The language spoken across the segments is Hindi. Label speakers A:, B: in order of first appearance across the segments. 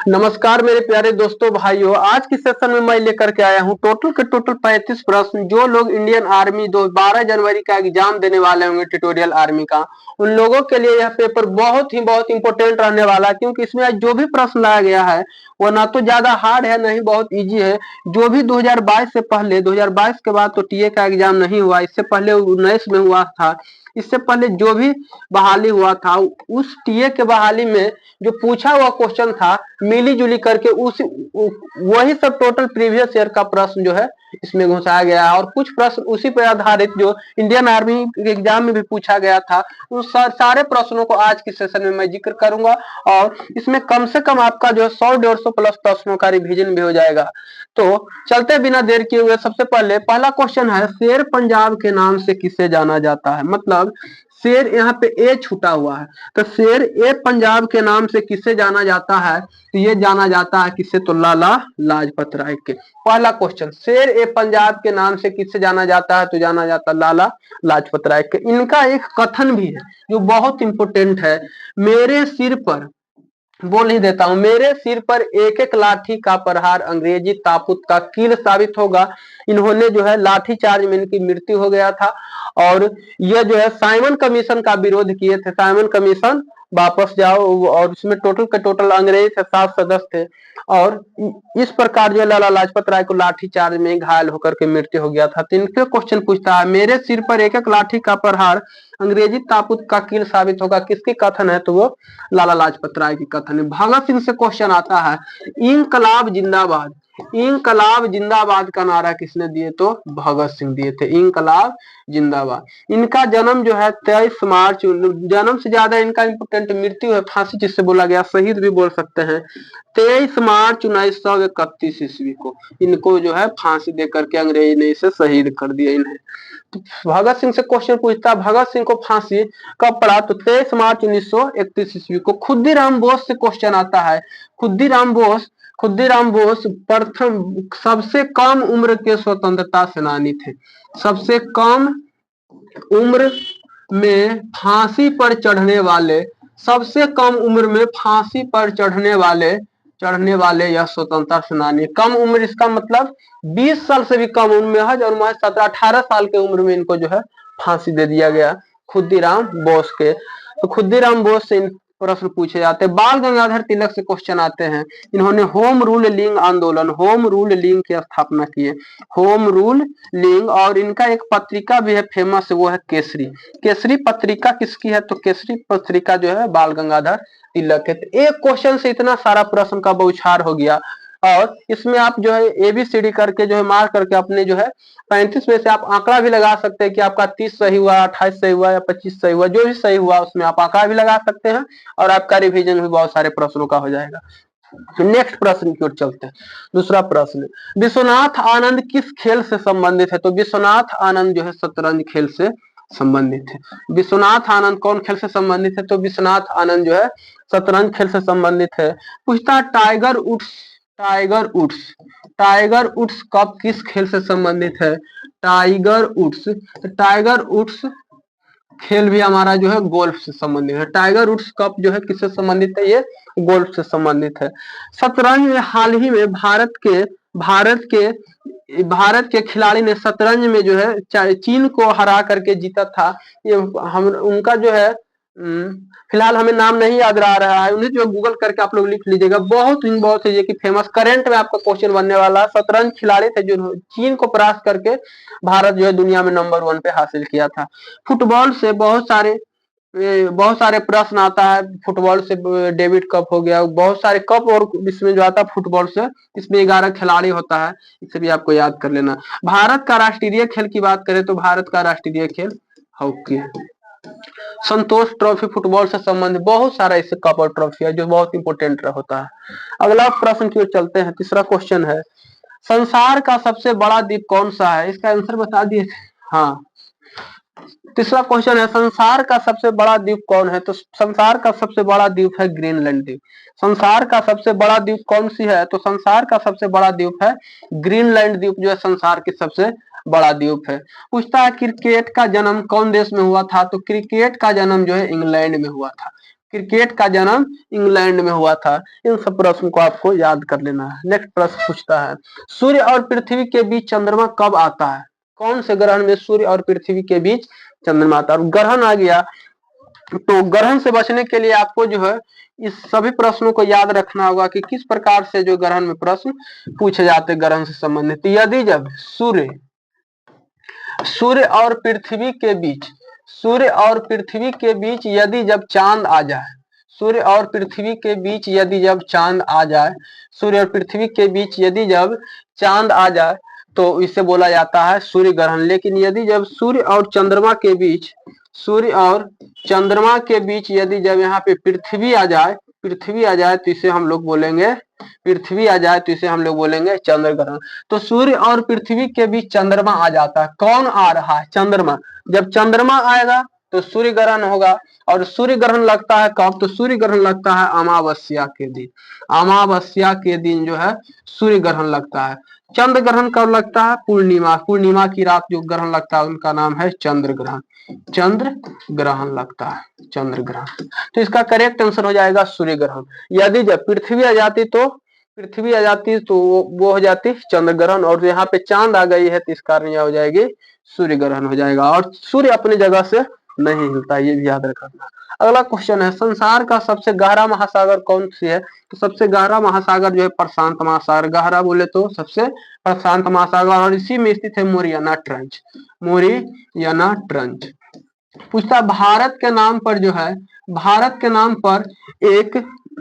A: नमस्कार मेरे प्यारे दोस्तों भाइयों, आज की सेशन में मैं लेकर के आया हूं टोटल के टोटल 35 प्रश्न। जो लोग इंडियन आर्मी 12 जनवरी का एग्जाम देने वाले होंगे ट्यूटोरियल आर्मी का, उन लोगों के लिए यह पेपर बहुत इंपॉर्टेंट रहने वाला है, क्योंकि इसमें आज जो भी प्रश्न लाया गया है वो ना तो ज्यादा हार्ड है ना ही बहुत इजी है। जो भी 2022 से पहले, 2022 के बाद तो टीए का एग्जाम नहीं हुआ, इससे पहले 19 में हुआ था। इससे पहले जो भी बहाली हुआ था, उस टीए के बहाली में जो पूछा हुआ क्वेश्चन था मिली जुली करके उस वही सब टोटल प्रीवियस ईयर का प्रश्न जो है इसमें घुसाया गया है, और कुछ प्रश्न उसी पर आधारित जो इंडियन आर्मी एग्जाम में भी पूछा गया था, उस सारे प्रश्नों को आज की सेशन में मैं जिक्र करूंगा। और इसमें कम से कम आपका जो है 100-150 प्लस प्रश्नों का रिवीजन भी हो जाएगा। तो चलते बिना देर किए हुए सबसे पहले पहला क्वेश्चन है, शेर पंजाब के नाम से किसे जाना जाता है। मतलब शेर यहाँ पे ए छूटा हुआ है, तो शेर ए पंजाब के नाम से किसे जाना जाता है, तो ये जाना जाता है किससे, तो लाला लाजपत राय के। पहला क्वेश्चन, शेर ए पंजाब के नाम से किससे जाना जाता है, तो जाना जाता है लाला लाजपत राय के। इनका एक कथन भी है जो बहुत इंपोर्टेंट है, मेरे सिर पर, बोल ही देता हूं, मेरे सिर पर एक एक लाठी का प्रहार अंग्रेजी ताबूत का कील साबित होगा। इन्होंने जो है लाठी चार्ज में इनकी मृत्यु हो गया था, और यह जो है साइमन कमीशन का विरोध किए थे। साइमन कमीशन वापस जाओ, और उसमें टोटल के टोटल अंग्रेज से 7 सदस्य थे, और इस प्रकार जो लाला लाजपत राय को लाठी चार्ज में घायल होकर के मृत्यु हो गया था। तो इनके क्वेश्चन पूछता है, मेरे सिर पर एक एक लाठी का प्रहार अंग्रेजी ताबूत का कील साबित होगा, किसकी कथन है, तो वो लाला लाजपत राय की कथन है। भगत सिंह से क्वेश्चन आता है, इंकलाब जिंदाबाद, इंकलाब जिंदाबाद का नारा किसने दिए, तो भगत सिंह दिए थे, इंकलाब जिंदाबाद। इनका जन्म जो है 23 मार्च, जन्म से ज्यादा इनका इंपोर्टेंट मृत्यु है, फांसी जिससे बोला गया, शहीद भी बोल सकते हैं। 23 मार्च 1931 ईस्वी को इनको जो है फांसी देकर के अंग्रेज ने इसे शहीद कर दिया इन्हें। तो भगत सिंह से क्वेश्चन पूछता है, भगत सिंह को फांसी कब पड़ा, तो 23 मार्च 1931 ईस्वी को। खुद्दीराम बोस से क्वेश्चन आता है, खुद्दीराम बोस प्रथम सबसे कम उम्र के स्वतंत्रता सेनानी थे। सबसे कम उम्र में फांसी पर चढ़ने वाले, सबसे कम उम्र में फांसी पर चढ़ने वाले यह स्वतंत्रता सेनानी। कम उम्र इसका मतलब 20 साल से भी कम उम्र में है, और महज 17-18 साल के उम्र में इनको जो है फांसी दे दिया गया खुद्दीराम बोस के। तो खुद्दीराम बोस से प्रश्न पूछे जाते हैं। बाल गंगाधर तिलक से क्वेश्चन आते हैं, इन्होंने होम रूल लिंग आंदोलन, होम रूल लिंग की स्थापना की है, होम रूल लिंग। और इनका एक पत्रिका भी है फेमस, वो है केसरी। केसरी पत्रिका किसकी है, तो केसरी पत्रिका जो है बाल गंगाधर तिलक है। तो एक क्वेश्चन से इतना सारा प्रश्न का बौछार हो गया, और इसमें आप जो है एबीसीडी करके जो है मार करके अपने जो है 35 में से आप आंकड़ा भी लगा सकते हैं कि आपका 30 सही हुआ, 28 सही हुआ या 25 सही हुआ, जो भी सही हुआ उसमें आप आंकड़ा भी लगा सकते हैं, और आपका रिवीजन भी बहुत सारे प्रश्नों का हो जाएगा। नेक्स्ट प्रश्न की ओर चलते हैं। दूसरा प्रश्न, विश्वनाथ आनंद किस खेल से संबंधित है, तो विश्वनाथ आनंद जो है शतरंज खेल से संबंधित है। विश्वनाथ आनंद कौन खेल से संबंधित है, तो विश्वनाथ आनंद जो है शतरंज खेल से संबंधित है। पूछता Tiger Woods, Tiger Woods, Tiger Woods cup किस खेल से संबंधित है, टाइगर वुड्स। तो टाइगर वुड्स खेल भी हमारा जो है गोल्फ से संबंधित है। टाइगर वुड्स कप जो है किससे संबंधित है, ये गोल्फ से संबंधित है। शतरंज में हाल ही में भारत के खिलाड़ी ने शतरंज में जो है चीन को हरा करके जीता था। ये हम उनका जो है फिलहाल हमें नाम नहीं याद रहा है, उन्हें जो गूगल करके आप लोग लिख लीजिएगा। बहुत ही कि फेमस करंट में आपका क्वेश्चन बनने वाला शतरंज खिलाड़ी थे जो चीन को परास्त करके भारत जो है दुनिया में नंबर 1 पे हासिल किया था। फुटबॉल से बहुत सारे प्रश्न आता है। फुटबॉल से डेविड कप हो गया, बहुत सारे कप, और इसमें जो आता है फुटबॉल से, इसमें 11 खिलाड़ी होता है, इसे भी आपको याद कर लेना। भारत का राष्ट्रीय खेल की बात करें तो भारत का राष्ट्रीय खेल हॉकी है। संतोष ट्रॉफी फुटबॉल से संबंधित बहुत सारा इससे कप और ट्रॉफी है जो बहुत इंपोर्टेंट होता है। अगला प्रश्न की ओर चलते हैं। तीसरा क्वेश्चन है, संसार का सबसे बड़ा द्वीप कौन सा है, इसका आंसर बता दिए। हाँ, तीसरा क्वेश्चन है, संसार का सबसे बड़ा द्वीप कौन है, तो संसार का सबसे बड़ा द्वीप है ग्रीनलैंड द्वीप। संसार का सबसे बड़ा द्वीप कौन सी है, तो संसार का सबसे बड़ा द्वीप है ग्रीनलैंड द्वीप, जो है संसार की सबसे बड़ा द्वीप है। पूछता है क्रिकेट का जन्म कौन देश में हुआ था, तो क्रिकेट का जन्म जो है इंग्लैंड में हुआ था। क्रिकेट का जन्म इंग्लैंड में हुआ था। इन सब प्रश्न को आपको याद कर लेना है। नेक्स्ट प्रश्न पूछता है, सूर्य और पृथ्वी के बीच चंद्रमा कब आता है? कौन से ग्रहण में सूर्य और पृथ्वी के बीच चंद्रमा आता है? और ग्रहण आ गया तो ग्रहण से बचने के लिए आपको जो है इस सभी प्रश्नों को याद रखना होगा कि किस प्रकार से जो ग्रहण में प्रश्न पूछे जाते हैं ग्रहण से संबंधित। यदि जब सूर्य और पृथ्वी के बीच, सूर्य और पृथ्वी के बीच यदि जब चांद आ जाए, सूर्य और पृथ्वी के बीच यदि जब चांद आ जाए, सूर्य और पृथ्वी के बीच यदि जब चांद आ जाए तो इसे बोला जाता है सूर्य ग्रहण। लेकिन यदि जब सूर्य और चंद्रमा के बीच, सूर्य और चंद्रमा के बीच यदि जब यहाँ पे पृथ्वी आ जाए, पृथ्वी आ जाए तो इसे हम लोग बोलेंगे, पृथ्वी आ जाए तो इसे हम लोग बोलेंगे चंद्र ग्रहण। तो सूर्य और पृथ्वी के बीच चंद्रमा आ जाता है। कौन आ रहा है? चंद्रमा। जब चंद्रमा आएगा तो सूर्य ग्रहण होगा। और सूर्य ग्रहण लगता है कब? तो सूर्य ग्रहण लगता है अमावस्या के दिन। अमावस्या के दिन जो है सूर्य ग्रहण लगता है। चंद्र ग्रहण कब लगता है? पूर्णिमा, पूर्णिमा की रात जो ग्रहण लगता है उनका नाम है चंद्र ग्रहण। चंद्र ग्रहण लगता है, चंद्र ग्रहण। तो इसका करेक्ट आंसर हो जाएगा सूर्य ग्रहण। यदि जब पृथ्वी आ जाती तो, पृथ्वी आ जाती तो वो हो जाती चंद्र ग्रहण, और यहाँ पे चांद आ गई है तो इस कारण यह हो जाएगी सूर्य ग्रहण हो जाएगा। और सूर्य अपनी जगह से नहीं हिलता, ये भी याद रखना। अगला क्वेश्चन है, संसार का सबसे गहरा महासागर कौन सी है? तो सबसे गहरा महासागर जो है प्रशांत महासागर। गहरा बोले तो सबसे प्रशांत महासागर, और इसी में स्थित है मोरियाना ट्रंच। मोरियाना ट्रंच। पूछता भारत के नाम पर जो है, भारत के नाम पर एक,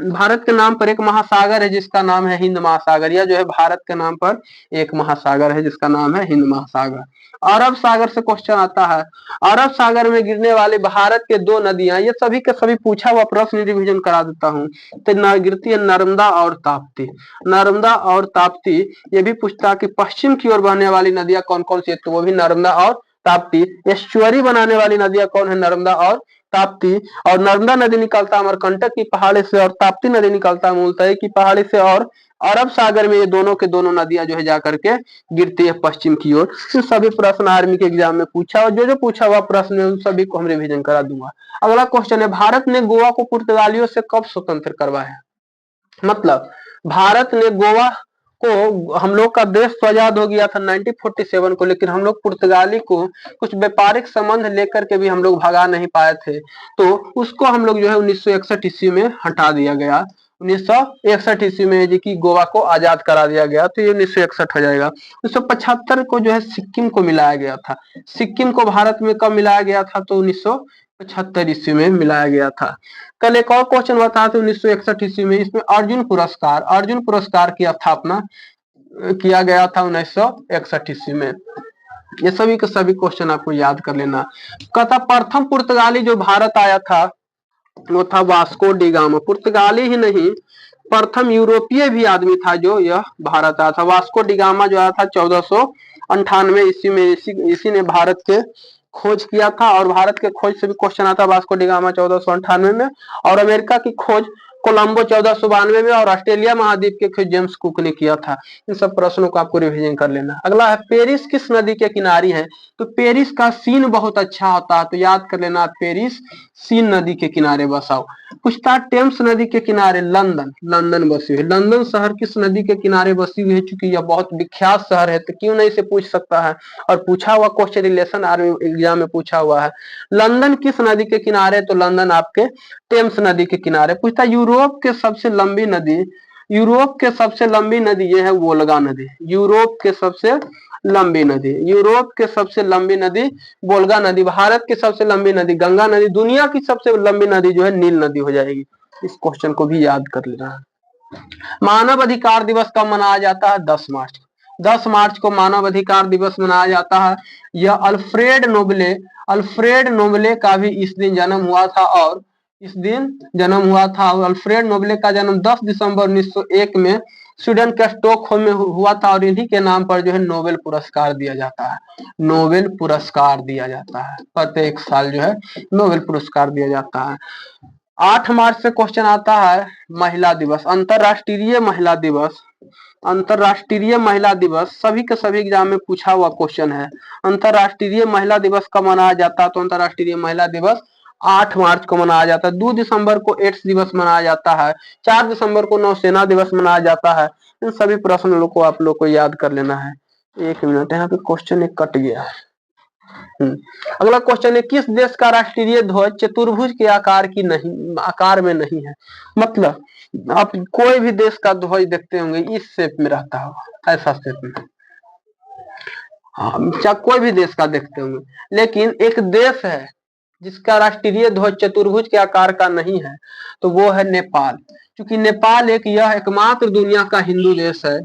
A: भारत के नाम पर एक महासागर है जिसका नाम है हिंद महासागर। यह जो है भारत के नाम पर एक महासागर है जिसका नाम है हिंद महासागर। अरब सागर से क्वेश्चन आता है, अरब सागर में गिरने वाले भारत के दो नदियां, ये सभी के सभी पूछा हुआ प्रश्न रिवीजन करा देता हूँ। तो गिरती है नर्मदा और ताप्ती। नर्मदा और ताप्ती। ये भी पूछता है कि पश्चिम की ओर बहने वाली नदियां कौन कौन सी है? तो वो भी नर्मदा और ताप्ती। एस्चुअरी बनाने वाली नदियां कौन है? नर्मदा और ताप्ती। और नर्मदा नदी निकलता है अमरकंटक की पहाड़ी से, और ताप्ती नदी निकलता है मूलतई की पहाड़ी से। और अरब सागर में ये दोनों के दोनों नदियां जो है जाकर के गिरती है पश्चिम की ओर। सभी प्रश्न आर्मी के एग्जाम में पूछा, और जो जो पूछा हुआ प्रश्न है उन सभी को हम रिवीजन करा दूंगा। अगला क्वेश्चन है, भारत ने गोवा को पुर्तगालियों से कब स्वतंत्र करवाया? मतलब भारत ने गोवा को, हम लोग का देश तो आजाद हो गया था 1947 को, लेकिन हम लोग पुर्तगाली को कुछ व्यापारिक संबंध लेकर के भी हम लोग भगा नहीं पाए थे, तो उसको हम लोग जो है 1961 ईस्वी में हटा दिया गया। 1961 ईस्वी में जी की गोवा को आजाद करा दिया गया, तो ये 1961 हो जाएगा। 1975 को जो है सिक्किम को मिलाया गया था। सिक्किम को भारत में कब मिलाया गया था? तो 1975 ईस्वी में मिलाया गया था। कल एक और क्वेश्चन बता थे 1961 ईस्वी में, इसमें अर्जुन पुरस्कार, अर्जुन पुरस्कार की स्थापना किया गया था 1961 ईस्वी में। ये सभी के सभी क्वेश्चन आपको याद कर लेना। कहता प्रथम पुर्तगाली जो भारत आया था वो था वास्को डी गामा। पुर्तगाली ही नहीं, प्रथम यूरोपीय भी आदमी था जो यह भारत आया था। वास्को डी गामा जो आया था 1498 ईस्वी में, इसी ने भारत के खोज किया था। और भारत के खोज से भी क्वेश्चन आता है, वास्को डी गामा 1498 में। और अमेरिका की खोज कोलंबो 1492 में, और ऑस्ट्रेलिया महाद्वीप के खोज जेम्स कुक ने किया था। इन सब प्रश्नों को आपको रिवीजन कर लेना। अगला है, पेरिस किस नदी के किनारे है? तो पेरिस का सीन बहुत अच्छा होता है, तो याद कर लेना, पेरिस सीन नदी के किनारे बसा हो। पूछता टेम्स नदी के किनारे लंदन, लंदन बसी हुई। लंदन शहर किस नदी के किनारे बसी हुई है? चूंकि यह बहुत विख्यात शहर है तो क्यों नहीं से पूछ सकता है, और पूछा हुआ क्वेश्चन रिलेशन आर्मी एग्जाम में पूछा हुआ है। लंदन किस नदी के किनारे? तो लंदन आपके टेम्स नदी के किनारे। पूछता यूरोप के सबसे लंबी नदी, यूरोप के सबसे लंबी नदी ये है वोल्गा नदी। यूरोप के सबसे लंबी नदी, यूरोप के सबसे लंबी नदी वोल्गा नदी। भारत की सबसे लंबी नदी गंगा नदी। दुनिया की सबसे लंबी नदी जो है नील नदी हो जाएगी। इस क्वेश्चन को भी याद कर लेना है। मानव अधिकार दिवस कब मनाया जाता है? 10 मार्च। 10 मार्च को मानव अधिकार दिवस मनाया जाता है। यह अल्फ्रेड नोबले का भी इस दिन जन्म हुआ था, और इस दिन जन्म हुआ था। अल्फ्रेड नोबले का जन्म 10 दिसंबर 1901 में स्वीडन के स्टॉकहोम में हुआ था, और इन्हीं के नाम पर जो है नोबेल पुरस्कार दिया जाता है। नोबेल पुरस्कार दिया जाता है, प्रत्येक साल जो है नोबेल पुरस्कार दिया जाता है। 8 मार्च से क्वेश्चन आता है महिला दिवस, अंतरराष्ट्रीय महिला दिवस। अंतरराष्ट्रीय महिला दिवस सभी के सभी एग्जाम में पूछा हुआ क्वेश्चन है। अंतरराष्ट्रीय महिला दिवस कब मनाया जाता है? तो अंतरराष्ट्रीय महिला दिवस 8 मार्च को मनाया जाता है। 2 दिसंबर को एड्स दिवस मनाया जाता है। 4 दिसंबर को नौसेना दिवस मनाया जाता है। इन सभी प्रश्न को आप लोग को याद कर लेना है। 1 मिनट, यहाँ पे क्वेश्चन एक कट गया है। अगला क्वेश्चन है, किस देश का राष्ट्रीय ध्वज चतुर्भुज के आकार में नहीं है? मतलब आप कोई भी देश का ध्वज देखते होंगे इस शेप में रहता होगा, ऐसा शेप में। चाहे कोई भी देश का देखते होंगे, लेकिन एक देश है जिसका राष्ट्रीय ध्वज चतुर्भुज के आकार का नहीं है, तो वो है नेपाल। क्योंकि नेपाल यह एकमात्र दुनिया का हिंदू देश है,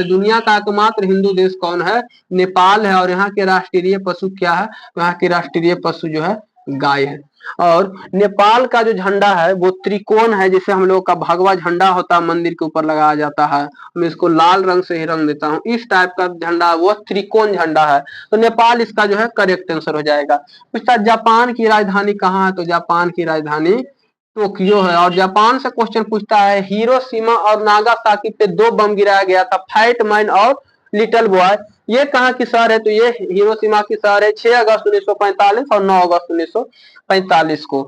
A: दुनिया का एकमात्र हिंदू देश कौन है? नेपाल है। और यहाँ के राष्ट्रीय पशु क्या है? यहाँ के राष्ट्रीय पशु जो है गाय है। और नेपाल का जो झंडा है वो त्रिकोण है, जैसे हम लोग का भगवा झंडा होता है मंदिर के ऊपर लगाया जाता है, मैं इसको लाल रंग से ही रंग देता हूँ, इस टाइप का झंडा वो त्रिकोण झंडा है। तो नेपाल इसका जो है करेक्ट आंसर हो जाएगा। पूछता जापान की राजधानी कहाँ है? तो जापान की राजधानी टोक्यो है। और जापान से क्वेश्चन पूछता है, हिरोशिमा और नागासाकी पे 2 बम गिराया गया था, फाइट मैन और लिटिल बॉय, ये कहाँ की शहर है? तो ये हिरोशिमा की शहर है। 6 अगस्त 1945 और 9 अगस्त 1945 को।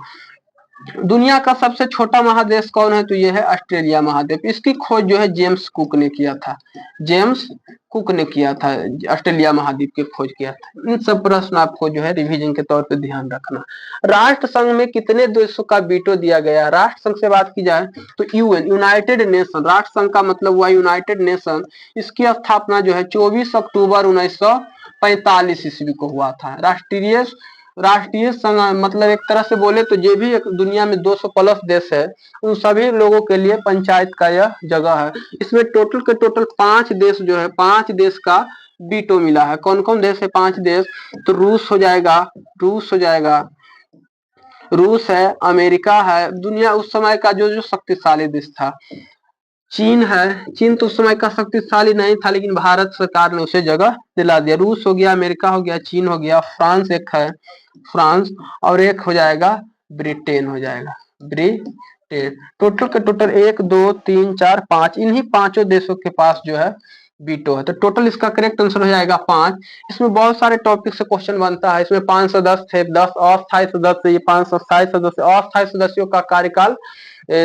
A: दुनिया का सबसे छोटा महादेश कौन है? तो ये है ऑस्ट्रेलिया महाद्वीप। इसकी खोज जो है जेम्स कुक ने किया था। जेम्स कुक ने किया था, ऑस्ट्रेलिया महाद्वीप की खोज किया था। इन सब प्रश्न आपको जो है रिवीजन के तौर पे ध्यान रखना। राष्ट्र संघ में कितने देशों का वीटो दिया गया है? राष्ट्र संघ से बात की जाए तो यूएन, यूनाइटेड नेशन, राष्ट्र संघ का मतलब हुआ यूनाइटेड नेशन। इसकी स्थापना जो है 24 अक्टूबर 1945 ईस्वी को हुआ था। राष्ट्रीय संघ मतलब एक तरह से बोले तो ये भी एक दुनिया में 200 प्लस देश है, उन सभी लोगों के लिए पंचायत का यह जगह है। इसमें टोटल के टोटल 5 देश जो है, 5 देश का वीटो मिला है। कौन कौन देश है? 5 देश। तो रूस हो जाएगा, रूस है, अमेरिका है, दुनिया उस समय का जो शक्तिशाली देश था। चीन है, चीन तो उस समय का शक्तिशाली नहीं था, लेकिन भारत सरकार ने उसे जगह दिला दिया। रूस हो गया, अमेरिका हो गया, चीन हो गया, फ्रांस एक है, फ्रांस, और एक हो जाएगा ब्रिटेन हो जाएगा, ब्रिटेन। टोटल के टोटल 1 2 3 4 5, इन्हीं 5 देशों के पास जो है वीटो है। तो टोटल इसका करेक्ट आंसर हो जाएगा 5। इसमें बहुत सारे टॉपिक से क्वेश्चन बनता है। इसमें 5 सदस्य थे, 10 अस्थायी सदस्य, ये 5 अस्थायी सदस्य। अस्थायी सदस्यों का कार्यकाल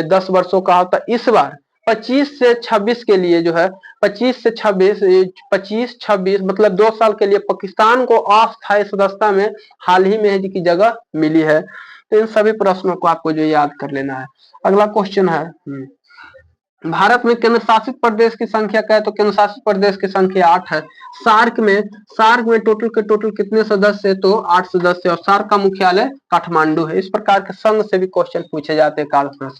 A: 10 वर्षों का होता है। इस बार 25 से 26 के लिए जो है 25 से 26 मतलब 2 साल के लिए पाकिस्तान को अस्थायी सदस्यता में हाल ही में की जगह मिली है। तो इन सभी प्रश्नों को आपको जो याद कर लेना है। अगला क्वेश्चन है, भारत में केंद्र शासित प्रदेश की संख्या क्या है? तो केंद्र शासित प्रदेश की संख्या 8 है। सार्क में टोटल के टोटल कितने सदस्य है? तो 8 सदस्य। और सार्क का मुख्यालय काठमांडू है। इस प्रकार के संघ से भी क्वेश्चन पूछे जाते हैं काल प्रश्न।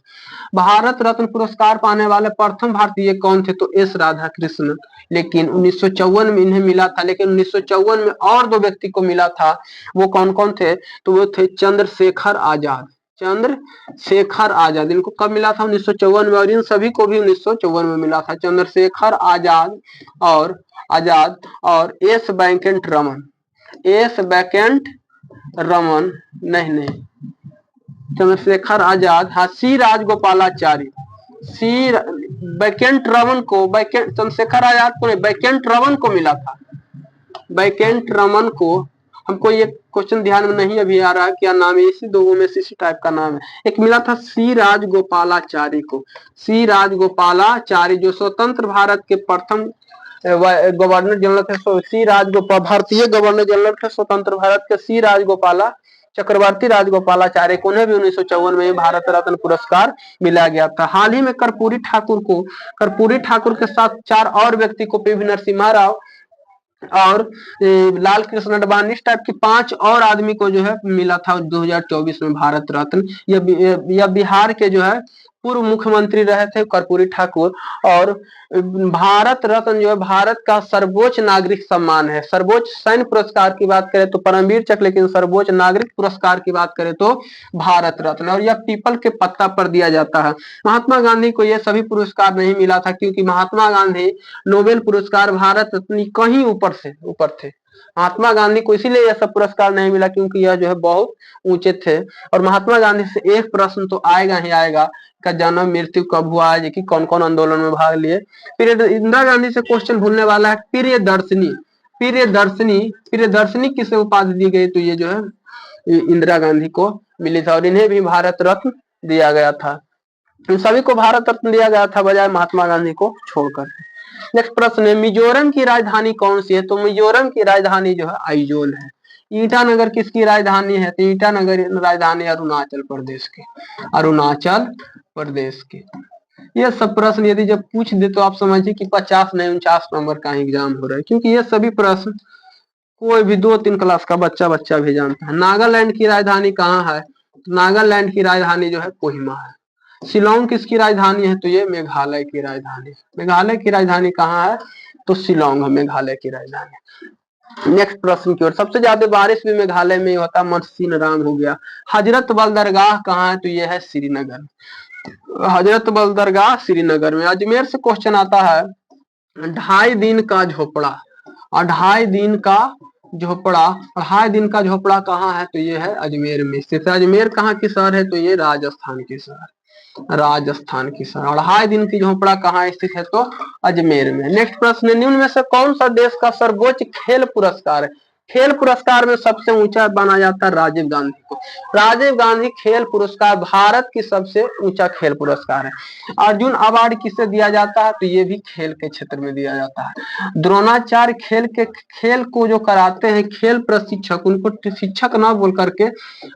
A: भारत रत्न पुरस्कार पाने वाले प्रथम भारतीय कौन थे? तो एस राधा कृष्ण। लेकिन 1954 में इन्हें मिला था, लेकिन 1954 में और 2 व्यक्ति को मिला था। वो कौन कौन थे? तो वो थे चंद्रशेखर आजाद। इनको कब मिला था? 1954 में। और इन सभी को भी 1954 में मिला था। चंद्रशेखर आजाद और एस वेंकट रमन नहीं, चंद्रशेखर आजाद, हाँ, सी राजगोपालाचारी, चंद्रशेखर आजाद को नहीं, वैकेंट रमन को मिला था। वैकेंट रमन को, हमको ये क्वेश्चन ध्यान में नहीं अभी आ रहा है क्या नाम है, इसी दो में से इसी टाइप का नाम है। एक मिला था सी राजगोपालाचारी को, सी राजगोपालाचारी, जो स्वतंत्र भारत के प्रथम गवर्नर जनरल थे। सी राजगोपाल भारतीय गवर्नर जनरल थे स्वतंत्र भारत के, सी राजगोपाला चक्रवर्ती राजगोपालाचार्य को, उन्हें भी 1954 में भारत रत्न पुरस्कार मिला गया था। हाल ही में कर्पूरी ठाकुर के साथ 4 और व्यक्ति को, पीवी नरसिम्हा राव और लाल कृष्ण अडवाणी, इस टाइप के 5 और आदमी को जो है मिला था 2024 में भारत रत्न। यह बिहार के जो है पूर्व मुख्यमंत्री रहे थे कर्पूरी ठाकुर। और भारत रत्न जो है भारत का सर्वोच्च नागरिक सम्मान है। सर्वोच्च सैन्य पुरस्कार की बात करें तो परमवीर चक्र, लेकिन सर्वोच्च नागरिक पुरस्कार की बात करें तो भारत रत्न। और यह पीपल के पत्ता पर दिया जाता है। महात्मा गांधी को यह सभी पुरस्कार नहीं मिला था, क्योंकि महात्मा गांधी नोबेल पुरस्कार, भारत रत्न कहीं ऊपर थे। महात्मा गांधी को इसीलिए यह सब पुरस्कार नहीं मिला, क्योंकि यह जो है बहुत ऊंचे थे। और महात्मा गांधी से एक प्रश्न तो आएगा ही आएगा, का जन्म मृत्यु कब हुआ है, कि कौन कौन आंदोलन में भाग लिए। फिर इंदिरा गांधी से क्वेश्चन भूलने वाला है, प्रियदर्शनी किसे उपाधि दी गई? तो ये जो है इंदिरा गांधी को मिली थी और इन्हें भी भारत रत्न दिया गया था। इन सभी को भारत रत्न दिया गया था बजाय महात्मा गांधी को छोड़कर। नेक्स्ट प्रश्न है, मिजोरम की राजधानी कौन सी है? तो मिजोरम की राजधानी जो है आइजोल है। ईटानगर किसकी राजधानी है? तो ईटानगर राजधानी अरुणाचल प्रदेश की, अरुणाचल प्रदेश की। ये सब प्रश्न यदि जब पूछ दे तो आप समझिए कि 50 नहीं 49 नंबर का एग्जाम हो रहा है, क्योंकि ये सभी प्रश्न कोई भी 2-3 क्लास का बच्चा भी जानता है। नागालैंड की राजधानी कहाँ है? नागालैंड की राजधानी जो है कोहिमा है। शिलोंग किसकी राजधानी है? तो ये मेघालय की राजधानी है। मेघालय की राजधानी कहाँ है? तो शिलोंग है मेघालय की राजधानी। नेक्स्ट प्रश्न की ओर, सबसे ज्यादा बारिश भी मेघालय में होता है, मनसीन राम हो गया। हजरत बल दरगाह कहाँ है? तो यह है श्रीनगर। हजरत बल दरगाह श्रीनगर में। अजमेर से क्वेश्चन आता है, 2.5 दिन का झोपड़ा, और 2.5 दिन का झोपड़ा, 2.5 दिन का झोपड़ा कहाँ है? तो ये है अजमेर में स्थित है। अजमेर कहाँ की शहर है? तो ये राजस्थान की शहर, राजस्थान की शहर। 2.5 दिन की झोपड़ा कहाँ स्थित है? तो अजमेर में। नेक्स्ट प्रश्न, निम्न में से कौन सा देश का सर्वोच्च खेल पुरस्कार है? खेल पुरस्कार में सबसे ऊंचा माना जाता है राजीव गांधी को। राजीव गांधी खेल पुरस्कार भारत की सबसे ऊंचा खेल पुरस्कार है। अर्जुन अवार्ड किसे दिया जाता है? तो ये भी खेल के क्षेत्र में दिया जाता है। द्रोणाचार्य खेल को जो कराते हैं खेल प्रशिक्षक, उनको शिक्षक ना बोल करके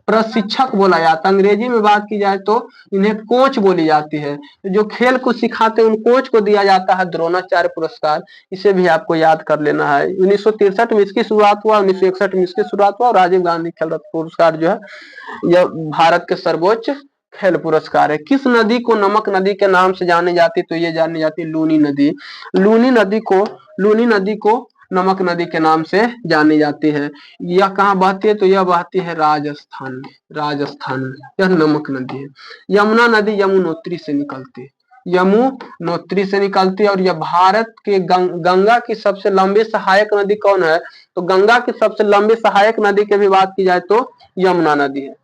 A: प्रशिक्षक बोला जाता है। अंग्रेजी में बात की जाए तो इन्हें कोच बोली जाती है। जो खेल को सिखाते हैं उन कोच को दिया जाता है द्रोणाचार्य पुरस्कार। इसे भी आपको याद कर लेना है। 1963 में इसकी शुरुआत हुआ, 1961 में इसकी शुरुआत हुआ, और राजीव गांधी खेल रत्न पुरस्कार जो है यह भारत के सर्वोच्च खेल पुरस्कार है। किस नदी को नमक नदी के नाम से जानी जाती? तो ये जानी जाती है लूनी नदी। लूनी नदी को नमक नदी के नाम से जानी जाती है। यह कहाँ बहती है? तो यह बहती है राजस्थान में, राजस्थान में यह नमक नदी है। यमुना नदी यमुनोत्री से निकलती है, यमुनोत्री से निकलती है। और यह भारत के गंगा की सबसे लंबी सहायक नदी कौन है? तो गंगा की सबसे लंबी सहायक नदी की भी बात की जाए तो यमुना नदी है।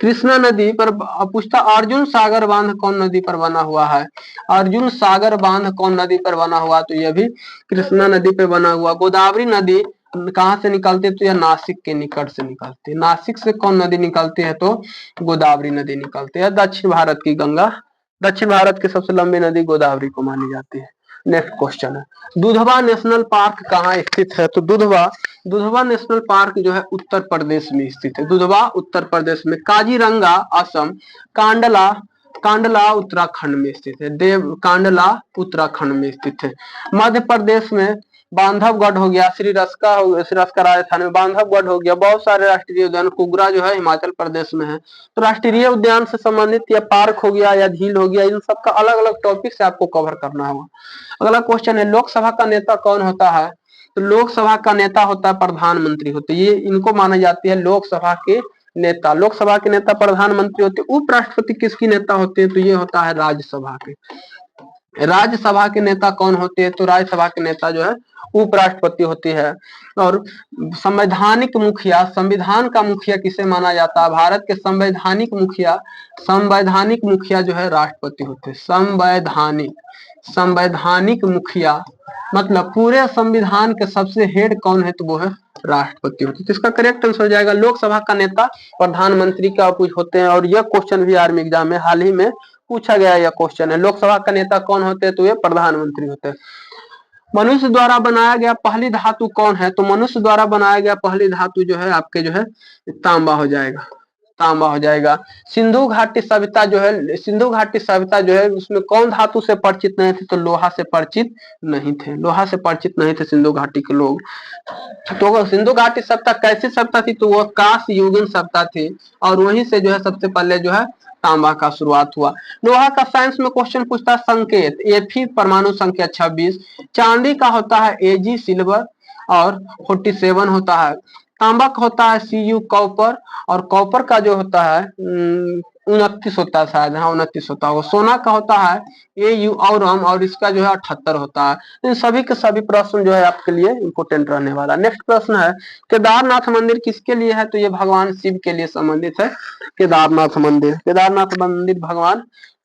A: कृष्णा नदी पर पूछता, अर्जुन सागर बांध कौन नदी पर बना हुआ है? अर्जुन सागर बांध कौन नदी पर बना हुआ? तो यह भी कृष्णा नदी पे बना हुआ। गोदावरी नदी कहाँ से निकलती है? तो यह नासिक के निकट से निकलती है। नासिक से कौन नदी निकलती है? तो गोदावरी नदी निकलती है। दक्षिण भारत की गंगा, दक्षिण भारत की सबसे लंबी नदी गोदावरी को मानी जाती है। नेक्स्ट क्वेश्चन है, दुधवा नेशनल पार्क कहाँ स्थित है? तो दुधवा नेशनल पार्क जो है उत्तर प्रदेश में स्थित है। दुधवा उत्तर प्रदेश में। काजीरंगा असम, कांडला उत्तराखंड में स्थित है। कांडला उत्तराखंड में स्थित है। मध्य प्रदेश में बांधवगढ़ हो गया, श्रीरस्का राजस्थान में, बांधवगढ़ हो गया। बहुत सारे राष्ट्रीय उद्यान, कुगरा जो है हिमाचल प्रदेश में है। तो राष्ट्रीय उद्यान से संबंधित या पार्क हो गया या झील हो गया, इन सबका अलग अलग टॉपिक से आपको कवर करना होगा। अगला क्वेश्चन है, लोकसभा का नेता कौन होता है? तो लोकसभा का नेता होता है प्रधानमंत्री होते। ये इनको माना जाती है लोकसभा के नेता। लोकसभा के नेता प्रधानमंत्री होते। उपराष्ट्रपति किसकी नेता होते हैं? तो ये होता है राज्यसभा के। राज्यसभा के नेता कौन होते हैं? तो राज्यसभा के नेता जो है उपराष्ट्रपति होती है। और संवैधानिक मुखिया, संविधान का मुखिया किसे माना जाता है? भारत के संवैधानिक मुखिया जो है राष्ट्रपति होते हैं। संवैधानिक मुखिया मतलब पूरे संविधान के सबसे हेड कौन है? तो वो है राष्ट्रपति होते हैं। तो इसका करेक्ट आंसर हो जाएगा लोकसभा का नेता प्रधानमंत्री का होते हैं। और यह क्वेश्चन भी आर्मी एग्जाम में हाल ही में पूछा गया यह क्वेश्चन है, लोकसभा का नेता कौन होते हैं? तो ये प्रधानमंत्री होते हैं। मनुष्य द्वारा बनाया गया पहली धातु कौन है? तो मनुष्य द्वारा बनाया गया पहली धातु जो है आपके जो है तांबा हो जाएगा, तांबा हो जाएगा। सिंधु घाटी सभ्यता जो है उसमें कौन धातु से परिचित नहीं थे? तो लोहा से परिचित नहीं थे सिंधु घाटी के लोग। तो सिंधु घाटी सभ्यता कैसी सभ्यता थी? तो वह कांस्य युगीन सभ्यता थी, और वहीं से जो है सबसे पहले जो है तांबा का शुरुआत हुआ। लोहा का साइंस में क्वेश्चन पूछता है, संकेत Fe परमाणु संख्या 26, चांदी का होता है Ag सिल्वर और 47 होता है। तांबा का होता है Cu कॉपर, और कॉपर का जो होता है 29 होता है शायद, हाँ 29 होता होगा। सोना का होता है Au और इसका जो है 78 होता है। इन सभी के सभी प्रश्न जो है आपके लिए इंपोर्टेंट रहने वाला। नेक्स्ट प्रश्न है, केदारनाथ मंदिर किसके लिए है? तो ये भगवान शिव के लिए संबंधित है। केदारनाथ मंदिर भगवान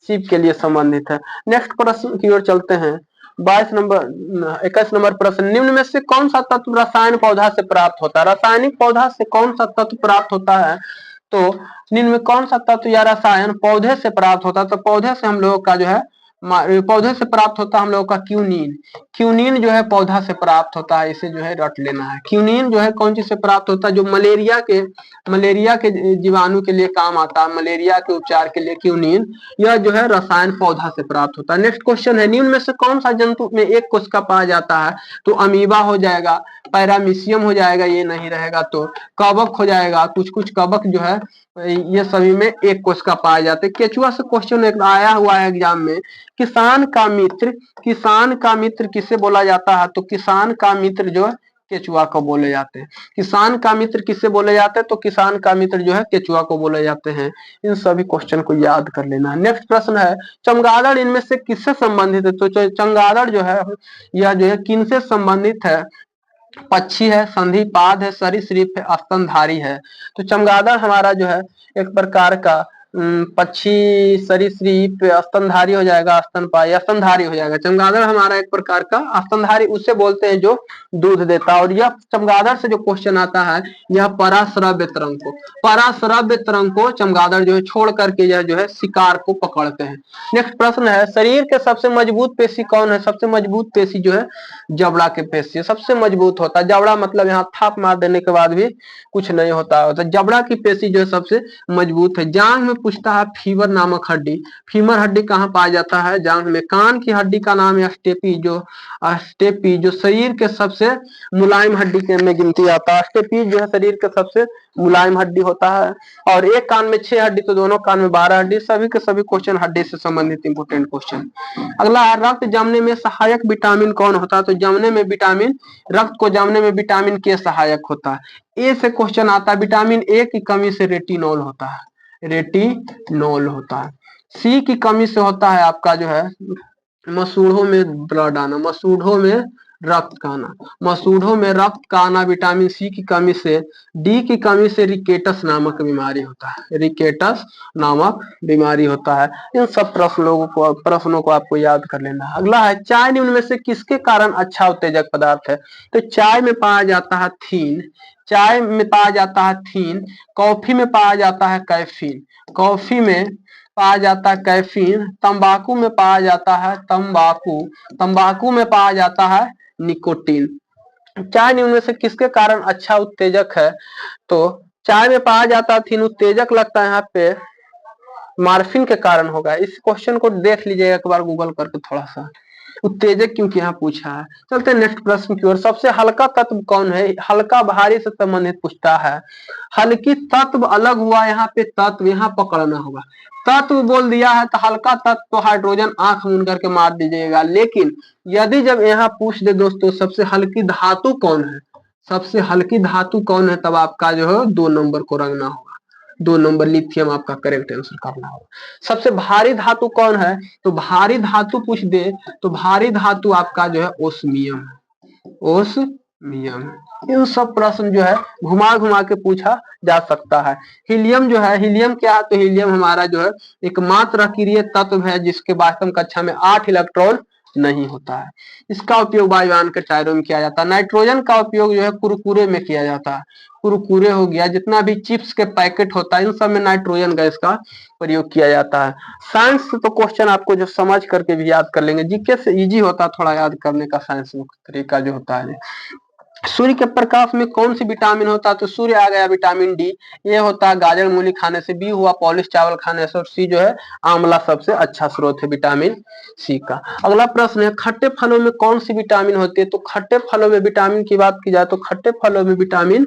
A: शिव के लिए संबंधित है। नेक्स्ट प्रश्न की ओर चलते हैं, 21 नंबर प्रश्न, निम्न में से कौन सा तत्व रसायन पौधा से प्राप्त होता है? रासायनिक पौधा से कौन सा तत्व प्राप्त होता है? तो निम्न में कौन सा तत्व या रसायन पौधे से प्राप्त होता है? तो पौधे से हम लोगों का जो है पौधे से प्राप्त होता है हम लोगों का क्यूनिन। क्यूनिन जो है पौधा से प्राप्त होता है, इसे जो है रट लेना है। क्यूनिन जो है कौन चीज से प्राप्त होता है? जो मलेरिया के जीवाणु के लिए काम आता है, मलेरिया के उपचार के लिए क्यूनिन, यह जो है रसायन पौधा से प्राप्त होता है। नेक्स्ट क्वेश्चन है, निम्न में से कौन सा जंतु में एक कोशिका पाया जाता है? तो अमीबा हो जाएगा, पैरामीशियम हो जाएगा, ये नहीं रहेगा तो कवक हो जाएगा। कुछ कुछ कवक जो है ये सभी में एक कोशिका पाए जाते हैं। केचुआ से क्वेश्चन एक आया हुआ है एग्जाम में, किसान का मित्र किसे बोला जाता है? तो किसान का मित्र जो है केचुआ को बोले जाते हैं। किसान का मित्र किसे बोले जाते हैं? तो किसान का मित्र जो है केचुआ को बोले जाते हैं। इन सभी क्वेश्चन को याद कर लेना है। नेक्स्ट प्रश्न है, चमगादड़ इनमें से किससे संबंधित है? तो चमगादड़ जो है यह जो है किनसे संबंधित है? पक्षी है, संधिपाद है, सरीसृप है, स्तनधारी है। तो चमगादड़ हमारा जो है एक प्रकार का पक्षी, सरीसृप, स्तनधारी हो जाएगा, स्तनपायी, स्तनधारी हो जाएगा। चमगादड़ हमारा एक प्रकार का स्तनधारी उसे बोलते हैं जो दूध देता है। और यह चमगादड़ से जो क्वेश्चन आता है, यह पराश्रव्य तरंग को चमगादड़ जो है छोड़ करके यह जो है शिकार को पकड़ते हैं। नेक्स्ट प्रश्न है, शरीर के सबसे मजबूत पेशी कौन है? सबसे मजबूत पेशी जो है जबड़ा के पेशी सबसे मजबूत होता है। जबड़ा मतलब यहाँ थाप मार देने के बाद भी कुछ नहीं होता है, तो जबड़ा की पेशी जो है सबसे मजबूत है। जांघ में पूछता है फीवर नामक हड्डी, फीमर हड्डी कहाँ पाया जाता है? जांघ में। कान की हड्डी का नाम है स्टेपी, जो शरीर के सबसे मुलायम हड्डी के में गिनती आता है। स्टेपी जो है शरीर के सबसे मुलायम हड्डी होता है। और एक कान में 6 हड्डी तो दोनों कान में 12 हड्डी। सभी के सभी क्वेश्चन हड्डी से संबंधित इंपोर्टेंट क्वेश्चन। अगला है, रक्त जमने में सहायक विटामिन कौन होता है? तो रक्त को जमने में विटामिन के सहायक होता है। ए से क्वेश्चन आता है, विटामिन ए की कमी से रेटिनॉल होता है। सी की कमी से होता है आपका जो है मसूड़ों में ब्लड आना, मसूड़ों में रक्त का आना विटामिन सी की कमी से। डी की कमी से रिकेटस नामक बीमारी होता है। इन सब प्रश्नों को आपको याद कर लेना है। अगला है, चाय निम्न में से किसके कारण अच्छा उत्तेजक पदार्थ है? तो चाय में पाया जाता है थीन, कॉफी में पाया जाता है कैफीन, तंबाकू में पाया जाता है निकोटीन। चाय निम्न में से किसके कारण अच्छा उत्तेजक है? तो चाय में पाया जाता है थीन, उत्तेजक लगता है यहाँ पे मार्फिन के कारण होगा। इस क्वेश्चन को देख लीजिएगा एक बार गूगल करके थोड़ा सा, उत्तेजक क्योंकि यहाँ पूछा है। चलते हैं नेक्स्ट प्रश्न की ओर। सबसे हल्का तत्व कौन है? हल्का भारी से संबंधित पूछता है। हल्की तत्व अलग हुआ, यहाँ पे तत्व यहाँ पकड़ना होगा। तत्व बोल दिया है तो हल्का तत्व तो हाइड्रोजन आंख मूंद करके मार दीजिएगा। लेकिन यदि जब यहाँ पूछ दे दोस्तों सबसे हल्की धातु कौन है, तब आपका जो है 2 नंबर को रंगना होगा। 2 नंबर लिथियम आपका करेक्ट आंसर करना होगा। सबसे भारी धातु कौन है? तो भारी धातु पूछ दे तो भारी धातु आपका जो है ओस्मियम। इन सब प्रश्न जो है घुमा के पूछा जा सकता है। हीलियम क्या है? तो हीलियम हमारा जो है एकमात्र अक्रिय तत्व है जिसके वास्तव कक्षा में 8 इलेक्ट्रॉन नहीं होता है। इसका उपयोग वायुयान के टायरों में किया जाता है। नाइट्रोजन का उपयोग जो है कुरकुरे में किया जाता है। कुरकुरे हो गया, जितना भी चिप्स के पैकेट होता है, इन सब में नाइट्रोजन गैस का प्रयोग किया जाता है। साइंस से तो क्वेश्चन आपको जो समझ करके भी याद कर लेंगे, जीके से इजी होता है थोड़ा याद करने का साइंस तरीका जो होता है। सूर्य के प्रकाश में कौन सी विटामिन होता है? तो सूर्य आ गया विटामिन डी, ये होता है गाजर मूली खाने से, बी हुआ पॉलिश चावल खाने से, और सी जो है आंवला सबसे अच्छा स्रोत है विटामिन सी का। अगला प्रश्न है, खट्टे फलों में कौन सी विटामिन होती है? तो खट्टे फलों में विटामिन की बात की जाए तो खट्टे फलों में विटामिन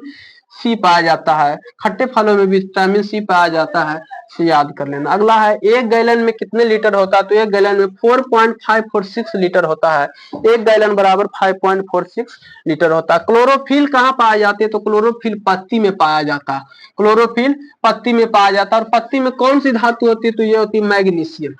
A: सी पाया जाता है। खट्टे फलों में विटामिन सी पाया जाता है, याद कर लेना। अगला है, 1 गैलन में कितने लीटर होता है? तो 1 गैलन में 4.546 लीटर होता है। 1 गैलन बराबर 5.46 लीटर होता है। क्लोरोफिल कहाँ पाया जाती है? तो क्लोरोफिल पत्ती में पाया जाता है। और पत्ती में कौन सी धातु होती है? तो ये होती है मैग्नीशियम।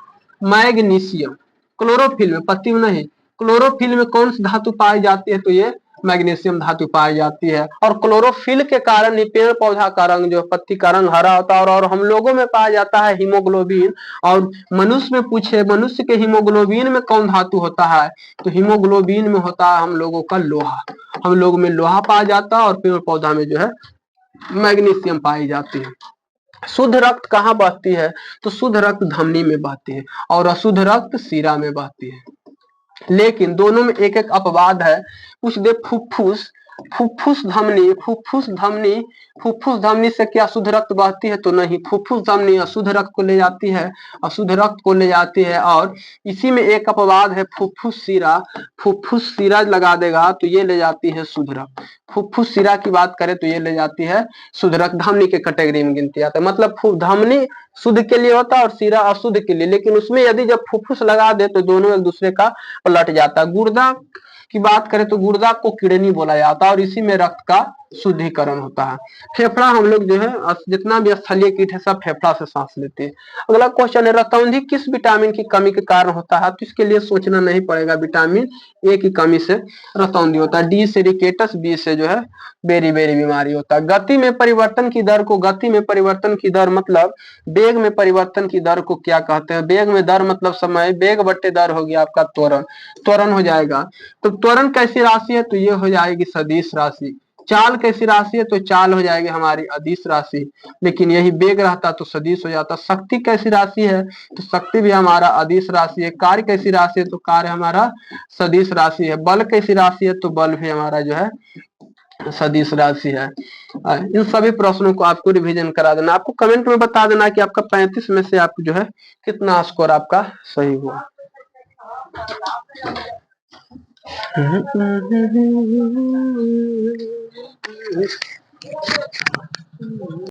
A: क्लोरोफिल में, पत्ती में नहीं, क्लोरोफिल में कौन सी धातु पाई जाती है? तो ये मैग्नीशियम धातु पाई जाती है। और क्लोरोफिल के कारण ही पेड़ पौधा का रंग जो पत्ती का रंग हरा होता है। और हम लोगों में पाया जाता है हीमोग्लोबिन। और मनुष्य में पूछे मनुष्य के हीमोग्लोबिन में कौन धातु होता है, तो हीमोग्लोबिन में होता है हम लोगों का लोहा। हम लोग में लोहा पाया जाता है और पेड़ पौधा में जो है मैग्नीशियम पाई जाती है। शुद्ध रक्त कहाँ बहती है, तो शुद्ध रक्त धमनी में बहती है और अशुद्ध रक्त शिरा में बहती है। लेकिन दोनों में एक एक अपवाद है। कुछ दे फुफ्फुस फुफ्फुस धमनी फुफ्फुस धमनी फुफ्फुस धमनी से क्या शुद्ध रक्त बहती है, तो नहीं। फुफ्फुस धमनी अशुद्ध रक्त को ले जाती है, अशुद्ध रक्त को ले जाती है। और इसी में एक अपवाद है फुफ्फुस शिरा। फुफ्फुस शिरा लगा देगा तो ये ले जाती है शुद्ध रक्त। फुफ्फुस शिरा की बात करें तो ये ले जाती है शुद्ध रक्त, धमनी के कैटेगरी में गिनती आता है। मतलब धमनी शुद्ध के लिए होता है और शिरा अशुद्ध के लिए। लेकिन उसमें यदि जब फुफ्फुस लगा दे तो दोनों एक दूसरे का पलट जाता है। गुर्दा की बात करें तो गुर्दा को किडनी बोला जाता है और इसी में रक्त का शुद्धिकरण होता है। फेफड़ा हम लोग जो है जितना भी स्थलीय कीट है सब फेफड़ा से सांस लेते हैं। अगला क्वेश्चन है रतौंधी किस विटामिन की कमी के कारण होता है, तो इसके लिए सोचना नहीं पड़ेगा। विटामिन ए की कमी से रतौंधी होता है। डी से रिकेटस, बी से जो है बेरी बेरी बीमारी होता है। गति में परिवर्तन की दर को गति में परिवर्तन की दर मतलब वेग में परिवर्तन की दर को क्या कहते हैं। वेग में दर मतलब समय, वेग बट्टे दर हो गया आपका त्वरण, त्वरण हो जाएगा। तो त्वरण कैसी राशि है, तो ये हो जाएगी सदिश राशि। चाल कैसी राशि है, तो चाल हो जाएगी हमारी अदिश राशि। लेकिन यही वेग रहता तो सदिश हो जाता। शक्ति कैसी राशि है, तो शक्ति भी हमारा अदिश राशि है। कार्य कैसी राशि है, तो कार्य हमारा सदिश राशि है। बल कैसी राशि है, तो बल भी हमारा जो है सदिश राशि है। इन सभी प्रश्नों को आपको रिवीजन करा देना। आपको कमेंट में बता देना कि आपका 35 में से आप जो है कितना स्कोर आपका सही हुआ।